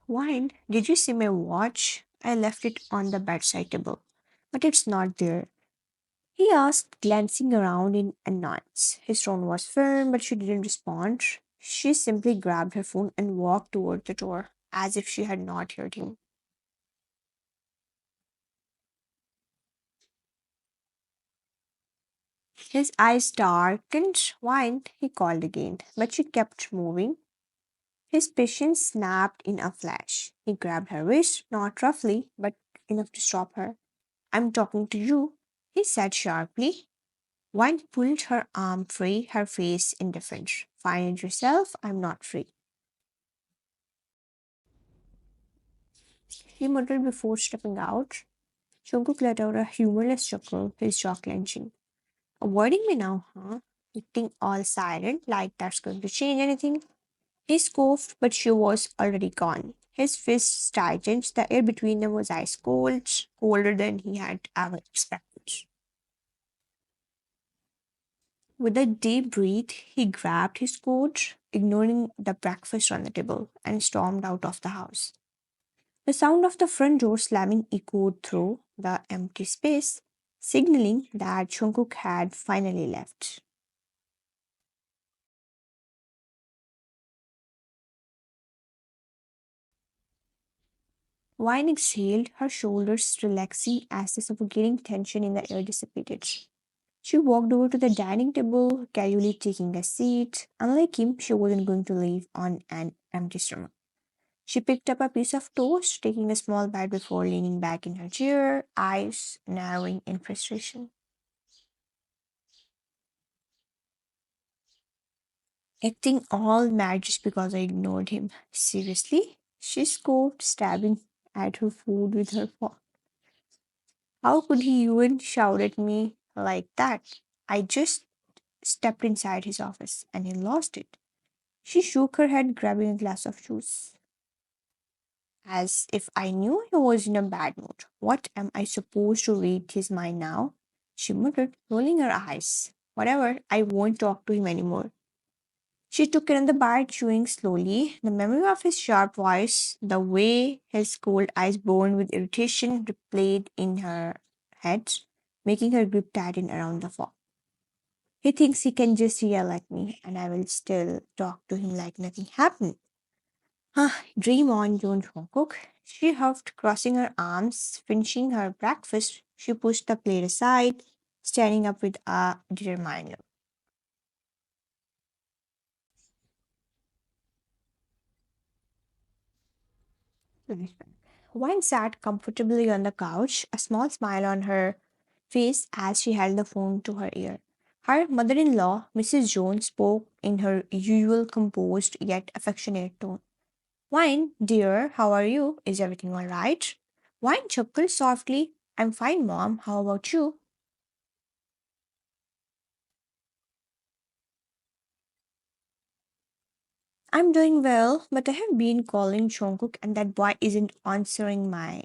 Wine, did you see my watch? I left it on the bedside table, but it's not there. He asked, glancing around in annoyance. His tone was firm, but she didn't respond. She simply grabbed her phone and walked toward the door, as if she had not heard him. His eyes darkened. Wine, he called again, but she kept moving. His patience snapped in a flash. He grabbed her wrist, not roughly, but enough to stop her. I'm talking to you, he said sharply. Wine pulled her arm free, her face indifferent. Find it yourself, I'm not free. He muttered before stepping out. Jungkook let out a humorless chuckle, his jaw clenching. Avoiding me now, huh? Acting all silent, like that's going to change anything. He scoffed, but she was already gone. His fists tightened, the air between them was ice cold, colder than he had ever expected. With a deep breath, he grabbed his coat, ignoring the breakfast on the table, and stormed out of the house. The sound of the front door slamming echoed through the empty space, signaling that Jungkook had finally left. Wine exhaled, her shoulders relaxing as the suffocating tension in the air dissipated. She walked over to the dining table, casually taking a seat. Unlike him, she wasn't going to leave on an empty stomach. She picked up a piece of toast, taking a small bite before leaning back in her chair, eyes narrowing in frustration. Acting all mad just because I ignored him. Seriously? She scoffed, stabbing at her food with her fork. How could he even shout at me like that? I just stepped inside his office and he lost it. She shook her head, grabbing a glass of juice. As if I knew he was in a bad mood. What am I supposed to read his mind now? She muttered, rolling her eyes. Whatever, I won't talk to him anymore. She took another bite, chewing slowly. The memory of his sharp voice, the way his cold eyes burned with irritation, replayed in her head, making her grip tighten around the fork. He thinks he can just yell at me, and I will still talk to him like nothing happened. Ah, dream on, Joan Jungkook. She huffed, crossing her arms, finishing her breakfast. She pushed the plate aside, standing up with a determined look. Wine sat comfortably on the couch, a small smile on her face as she held the phone to her ear. Her mother in law, Mrs. Jones, spoke in her usual composed yet affectionate tone. Wine, dear, how are you? Is everything all right? Wine chuckled softly. I'm fine, Mom. How about you? I'm doing well, but I have been calling Jungkook and that boy isn't answering my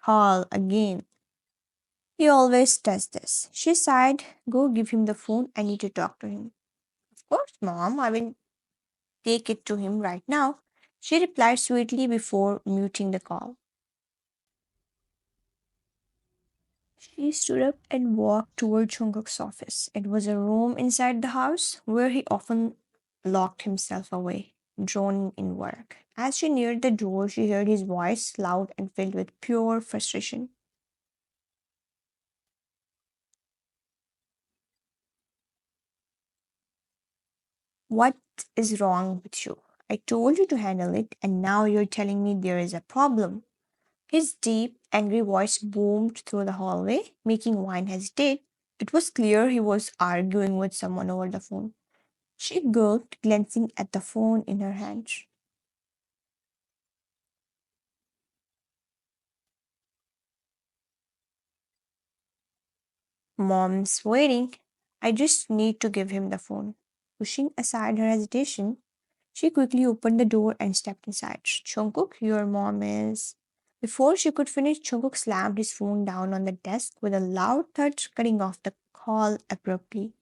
call again. He always does this. She sighed. Go give him the phone. I need to talk to him. Of course, Mom. I will take it to him right now. She replied sweetly before muting the call. She stood up and walked toward Jungkook's office. It was a room inside the house where he often locked himself away, droning in work. As she neared the door, she heard his voice, loud and filled with pure frustration. What is wrong with you? I told you to handle it, and now you're telling me there is a problem. His deep, angry voice boomed through the hallway, making Wine hesitate. It was clear he was arguing with someone over the phone. She gulped, glancing at the phone in her hand. Mom's waiting. I just need to give him the phone. Pushing aside her hesitation, she quickly opened the door and stepped inside. Jungkook, your mom is. Before she could finish, Jungkook slammed his phone down on the desk with a loud thud, cutting off the call abruptly.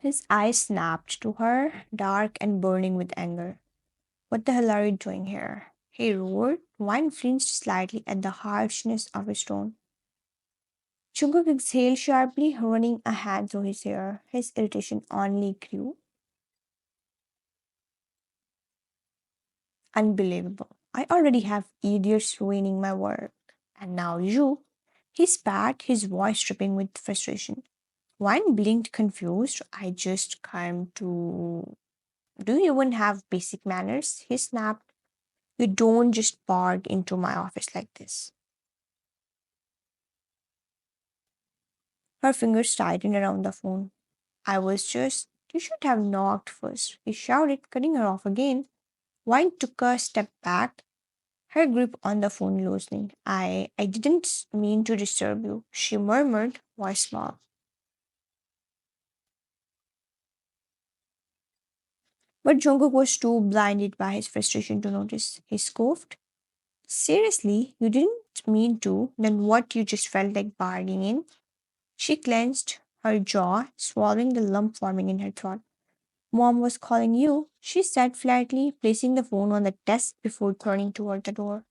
His eyes snapped to her, dark and burning with anger. What the hell are you doing here? He roared. Wine flinched slightly at the harshness of his tone. Jungkook exhaled sharply, running a hand through his hair. His irritation only grew. Unbelievable. I already have idiots ruining my work. And now you. He spat, his voice dripping with frustration. Wine blinked confused. I just came to. Do you even have basic manners? He snapped. You don't just barge into my office like this. Her fingers tightened around the phone. I was just. You should have knocked first. He shouted, cutting her off again. Wine took a step back, her grip on the phone loosening. I didn't mean to disturb you, she murmured, voice small. But Jungkook was too blinded by his frustration to notice. He scoffed. Seriously, you didn't mean to, then what you just felt like barging in? She clenched her jaw, swallowing the lump forming in her throat. Mom was calling you, she said flatly, placing the phone on the desk before turning toward the door.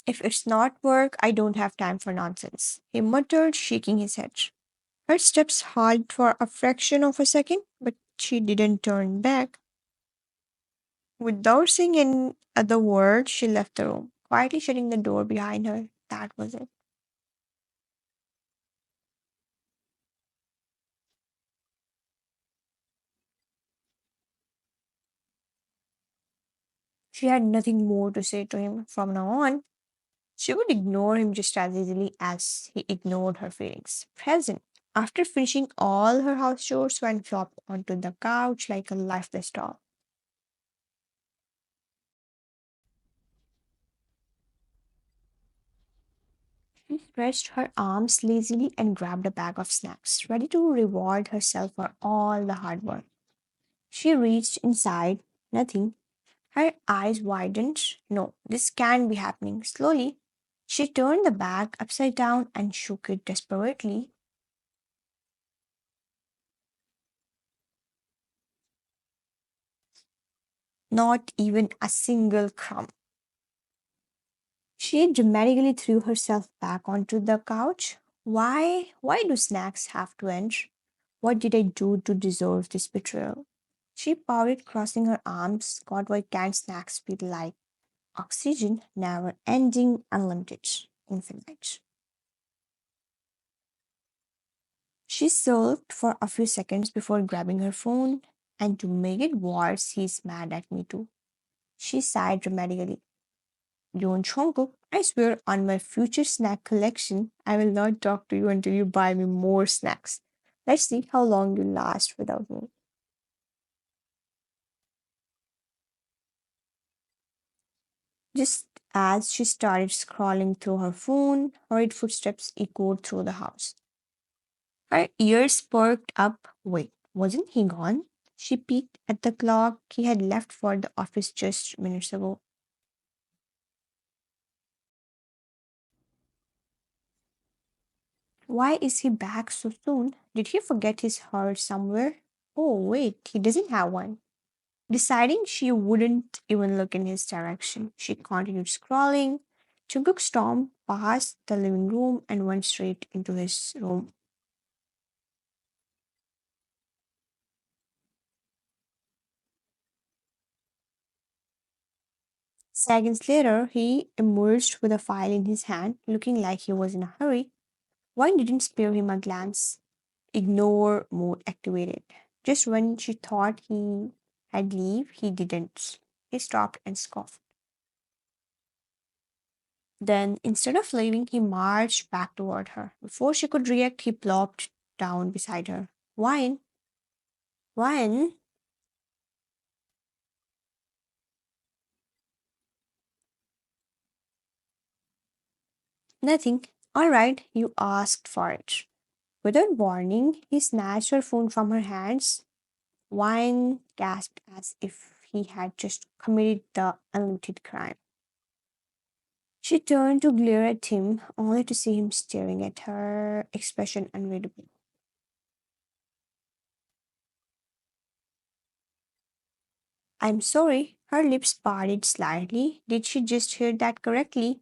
If it's not work, I don't have time for nonsense, he muttered, shaking his head. Her steps halted for a fraction of a second, but she didn't turn back. Without saying any other word, she left the room, quietly shutting the door behind her. That was it. She had nothing more to say to him from now on. She would ignore him just as easily as he ignored her feelings. Present. After finishing all her house chores, Swan flopped onto the couch like a lifeless doll. She stretched her arms lazily and grabbed a bag of snacks, ready to reward herself for all the hard work. She reached inside, nothing. Her eyes widened. No, this can't be happening. Slowly, she turned the bag upside down and shook it desperately. Not even a single crumb. She dramatically threw herself back onto the couch. Why do snacks have to end? What did I do to deserve this betrayal? She pouted, crossing her arms. God, why can't snacks feel like oxygen, never ending, unlimited, infinite? She sulked for a few seconds before grabbing her phone, and to make it worse, he's mad at me too. She sighed dramatically. Don't Jungkook, I swear on my future snack collection, I will not talk to you until you buy me more snacks. Let's see how long you last without me. Just as she started scrolling through her phone, hurried footsteps echoed through the house. Her ears perked up. Wait, wasn't he gone? She peeked at the clock. He had left for the office just minutes ago. Why is he back so soon? Did he forget his heart somewhere? Oh, wait, he doesn't have one. Deciding she wouldn't even look in his direction, she continued scrolling. Jungkook stormed past the living room and went straight into his room. Seconds later, he emerged with a file in his hand, looking like he was in a hurry. Wine didn't spare him a glance. Ignore mode activated. Just when she thought he had leave, he didn't. He stopped and scoffed. Then, instead of leaving, he marched back toward her. Before she could react, he plopped down beside her. Wine? Wine? Nothing. All right, you asked for it. Without warning, he snatched her phone from her hands. Wine gasped as if he had just committed the unlimited crime. She turned to glare at him, only to see him staring at her, expression unreadable. I'm sorry, her lips parted slightly. Did she just hear that correctly?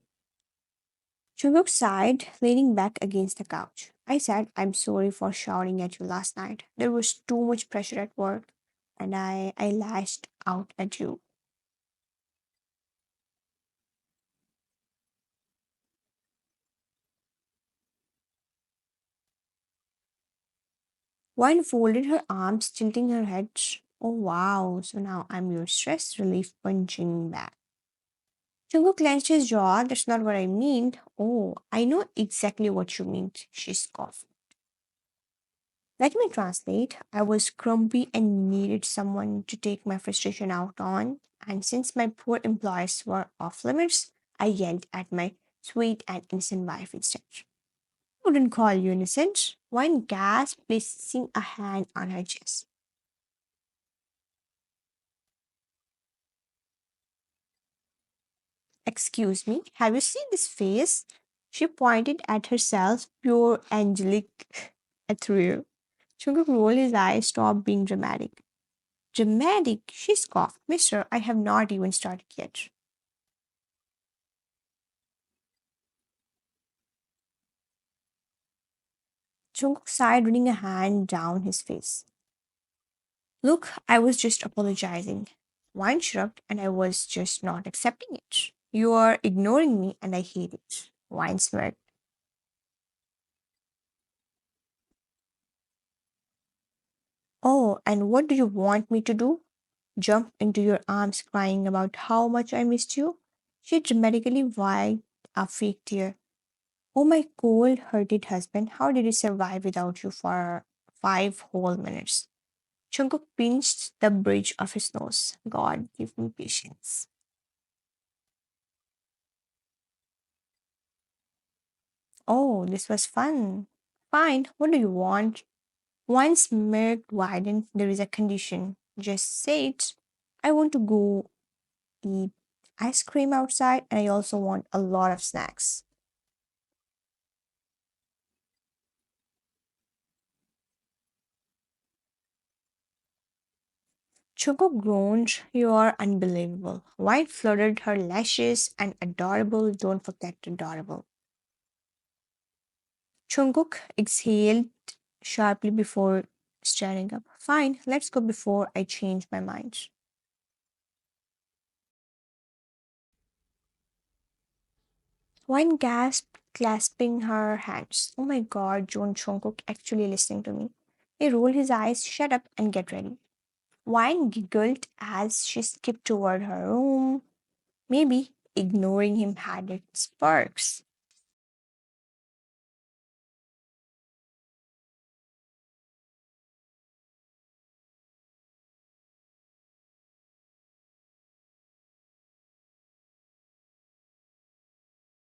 Jungkook sighed, leaning back against the couch. I said, I'm sorry for shouting at you last night. There was too much pressure at work, and I lashed out at you. Wine folded her arms, tilting her head. Oh wow, so now I'm your stress relief punching bag. Jungkook clenched his jaw. That's not what I mean. Oh, I know exactly what you mean, she scoffed. Let me translate. I was grumpy and needed someone to take my frustration out on. And since my poor employees were off limits, I yelled at my sweet and innocent wife instead. Wouldn't call you innocent. Wine gasped, placing a hand on her chest. Excuse me, have you seen this face? She pointed at herself, pure angelic ethereal. Jungkook rolled his eyes, stop being dramatic. Dramatic, she scoffed. Mister, I have not even started yet. Jungkook sighed, running a hand down his face. Look, I was just apologizing. Wine shrugged, and I was just not accepting it. You are ignoring me, and I hate it. Wine smirked. Oh, and what do you want me to do? Jump into your arms crying about how much I missed you? She dramatically wiped a fake tear. Oh, my cold, hurted husband, how did he survive without you for 5 whole minutes? Jungkook pinched the bridge of his nose. God, give me patience. Oh, this was fun. Fine, what do you want? One smirked widened. There is a condition. Just say it. I want to go eat ice cream outside and I also want a lot of snacks. Choco groaned, you are unbelievable. White fluttered her lashes and adorable, don't forget adorable. Jungkook exhaled sharply before staring up. Fine, let's go before I change my mind. Wine gasped, clasping her hands. Oh my god, John Jungkook actually listening to me. He rolled his eyes, shut up and get ready. Wine giggled as she skipped toward her room. Maybe ignoring him had its perks.